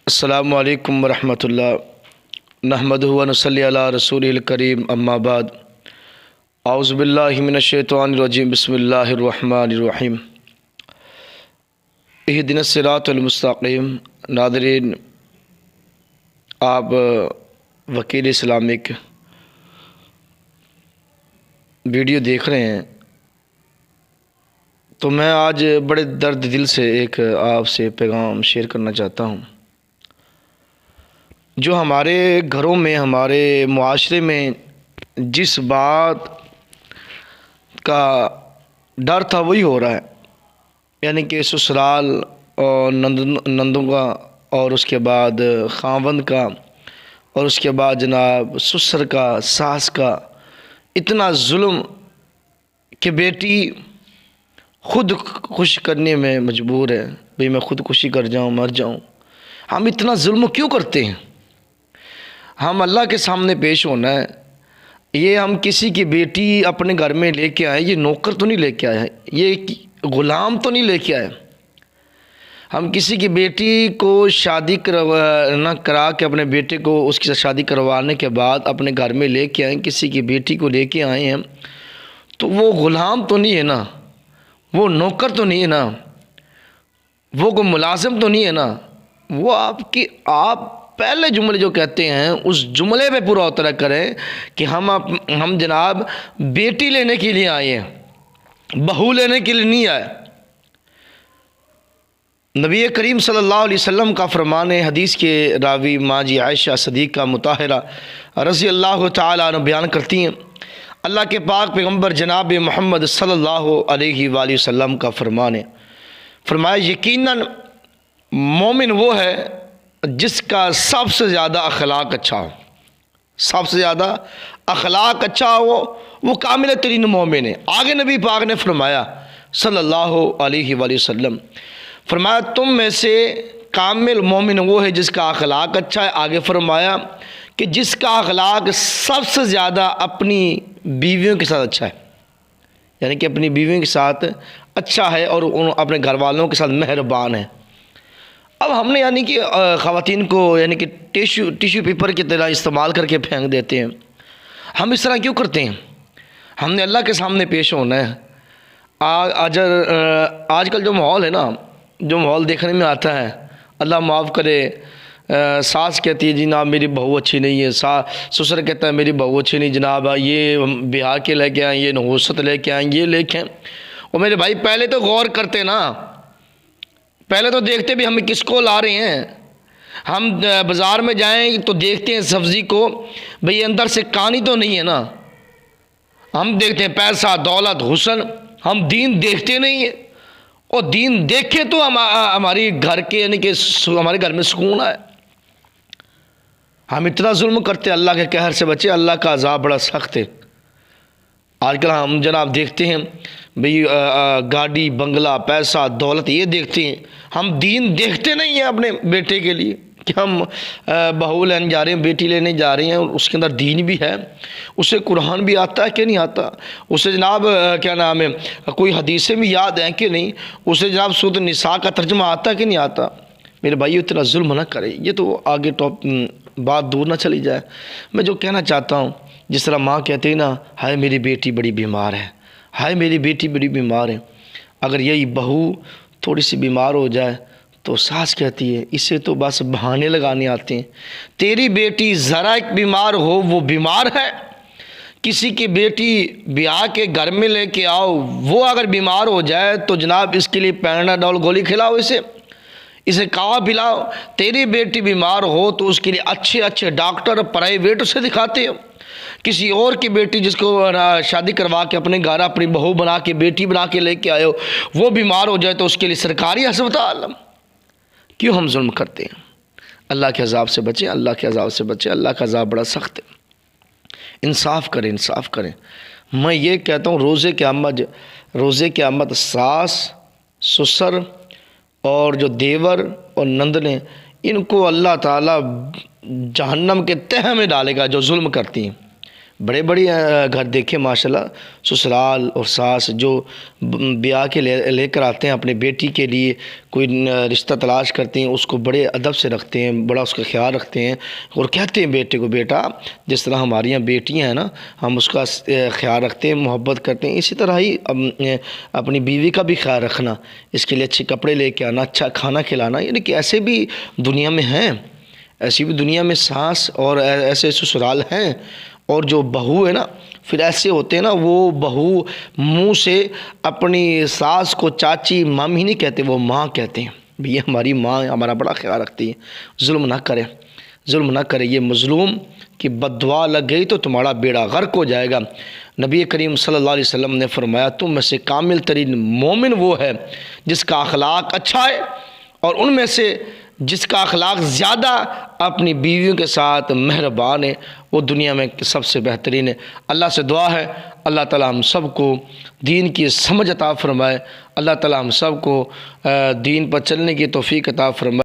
अस्सलामु अलैकुम वरहमतुल्लाह नहमदुहु व नसल्ली अला रसूलिल करीम अम्मा बाद औज़ु बिल्लाहि मिनश शैतानिर रजीम बिस्मिल्लाहिर रहमानिर रहीम इहदिनस सिरातल मुस्तक़ीम। नाज़रीन, आप वकील इस्लामिक वीडियो देख रहे हैं, तो मैं आज बड़े दर्द दिल से एक आपसे पैगाम शेयर करना चाहता हूँ। जो हमारे घरों में, हमारे मुआशरे में जिस बात का डर था वही हो रहा है, यानी कि ससुराल और नंदों का, और उसके बाद खावंद का, और उसके बाद जनाब ससुर का, सास का, इतना जुल्म कि बेटी खुद खुश करने में मजबूर है। भाई मैं खुदकुशी कर जाऊँ, मर जाऊँ। हम इतना जुल्म क्यों करते हैं? हम अल्लाह के सामने पेश होना है। ये हम किसी की बेटी अपने घर में लेके आए, ये नौकर तो नहीं लेके आए, ये ग़ुलाम तो नहीं लेके आए। हम किसी की बेटी को शादी करा के, अपने बेटे को उसके साथ शादी करवाने के बाद अपने घर में लेके आए, किसी की बेटी को लेके आए हैं, तो वो ग़ुलाम तो नहीं है ना, वो नौकर तो नहीं है ना, वो कोई मुलाजिम तो नहीं है ना। वो आप पहले जुमले जो कहते हैं उस जुमले पे पूरा उतरा करें कि हम जनाब बेटी लेने के लिए आए हैं, बहू लेने के लिए नहीं आए। नबी करीम सल्लल्लाहु अलैहि वसल्लम का फरमान है, हदीस के रावी माँ जी आयशा सदीक़ा मुताहिरा रज़ी अल्लाह तआला अन्हा बयान करती हैं, अल्लाह के पाक पैगम्बर जनाब मोहम्मद सल्लल्लाहु अलैहि वसल्लम का फरमान है, फरमाया यकीनन मोमिन वो है जिसका सबसे ज़्यादा अखलाक अच्छा हो, सबसे ज़्यादा अखलाक अच्छा हो, वो कामिल तरीन मोमिन है। आगे नबी पाक ने फरमाया सल्लल्लाहु अलैहि वसल्लम, फरमाया तुम में से कामिल मोमिन वो है जिसका अखलाक अच्छा है। आगे फरमाया कि जिसका अखलाक सबसे ज़्यादा अपनी बीवियों के साथ अच्छा है, यानी कि अपनी बीवियों के साथ अच्छा है और अपने घर वालों के साथ मेहरबान है। अब हमने यानी कि ख़वातीन को यानी कि टिश्यू पेपर की तरह इस्तेमाल करके फेंक देते हैं। हम इस तरह क्यों करते हैं? हमने अल्लाह के सामने पेश होना है। आजकल जो माहौल है ना, जो माहौल देखने में आता है, अल्लाह माफ़ करे, सास कहती है जनाब मेरी बहू अच्छी नहीं है, ससुर कहता है मेरी बहू अच्छी नहीं जनाब, ये बिहार के लेके आए, ये नहुसत लेके आए, ये लेके आए। और मेरे भाई पहले तो गौर करते ना, पहले तो देखते भी हम किसको ला रहे हैं। हम बाज़ार में जाएं तो देखते हैं सब्ज़ी को, भाई अंदर से कहानी तो नहीं है ना। हम देखते हैं पैसा, दौलत, हुस्न, हम दीन देखते नहीं है। और दीन देखें तो हमारी घर के यानी कि हमारे घर में सुकून आए। हम इतना जुल्म करते, अल्लाह के कहर से बचे, अल्लाह का अज़ाब बड़ा सख्त है। आजकल हम जनाब देखते हैं भाई गाड़ी, बंगला, पैसा, दौलत, ये देखते हैं। हम दीन देखते नहीं हैं अपने बेटे के लिए कि हम बहू लेने जा रहे हैं, बेटी लेने जा रहे हैं, और उसके अंदर दीन भी है, उसे कुरान भी आता है कि नहीं आता, उसे जनाब क्या नाम है, कोई हदीसें भी याद हैं कि नहीं, उसे जनाब सूरत निसा का तर्जुमा आता है कि नहीं आता। मेरे भाई इतना जुल्म ना करे, ये तो आगे बात दूर ना चली जाए। मैं जो कहना चाहता हूँ, जिस तरह माँ कहती है ना, हाय मेरी बेटी बड़ी बीमार है, हाय मेरी बेटी बड़ी बीमार है। अगर यही बहू थोड़ी सी बीमार हो जाए तो सास कहती है इसे तो बस बहाने लगाने आते हैं। तेरी बेटी ज़रा एक बीमार हो, वो बीमार है। किसी की बेटी ब्याह के घर में लेके आओ, वो अगर बीमार हो जाए तो जनाब इसके लिए पैराडाल गोली खिलाओ, इसे कावा पिलाओ। तेरी बेटी बीमार हो तो उसके लिए अच्छे अच्छे डॉक्टर प्राइवेट उसे दिखाते हो। किसी और की बेटी जिसको शादी करवा के अपने घर अपनी बहू बना के, बेटी बना के लेके आए हो, वो बीमार हो जाए तो उसके लिए सरकारी अस्पताल। क्यों हम जुल्म करते हैं? अल्लाह के अज़ाब से बचें, अल्लाह के अज़ाब से बचें। अल्लाह का अज़ाब बड़ा सख्त है। इंसाफ करें, इंसाफ करें। मैं ये कहता हूँ रोज़े क़यामत सास, ससुर और जो देवर और नंदने, इनको अल्लाह ताला जहन्नम के तह में डालेगा जो जुल्म करती हैं। बड़े बड़े घर देखे माशाल्लाह, ससुराल और सास जो ब्याह के लेकर आते हैं अपनी बेटी के लिए, कोई रिश्ता तलाश करते हैं, उसको बड़े अदब से रखते हैं, बड़ा उसका ख्याल रखते हैं और कहते हैं बेटे को, बेटा जिस तरह हमारी यहाँ बेटियाँ हैं ना, हम उसका ख्याल रखते हैं, मोहब्बत करते हैं, इसी तरह ही अपनी बीवी का भी ख्याल रखना, इसके लिए अच्छे कपड़े लेके आना, अच्छा खाना खिलाना। यानी कि ऐसे भी दुनिया में हैं, ऐसी भी दुनिया में सास और ऐसे ससुराल हैं। और जो बहू है ना, फिर ऐसे होते हैं ना, वो बहू मुंह से अपनी सास को चाची मामी नहीं कहते, वो माँ कहते हैं, भैया हमारी माँ हमारा बड़ा ख्याल रखती है, जुल्म ना करें, जुल्म ना करें, ये मज़लूम की बद्दुआ लग गई तो तुम्हारा बेड़ा गर्क हो जाएगा। नबी करीम सल्लल्लाहु अलैहि वसल्लम ने फरमाया, तुम में से कामिल तरीन मोमिन वो है जिसका अखलाक अच्छा है, और उनमें से जिसका अखलाक ज़्यादा अपनी बीवियों के साथ मेहरबान है, वो दुनिया में सबसे बेहतरीन है। अल्लाह से दुआ है अल्लाह ताला हम सबको दीन की समझ अता फ़रमाए, अल्लाह ताला हम सबको दीन पर चलने की तौफ़ीक अता फ़रमाए।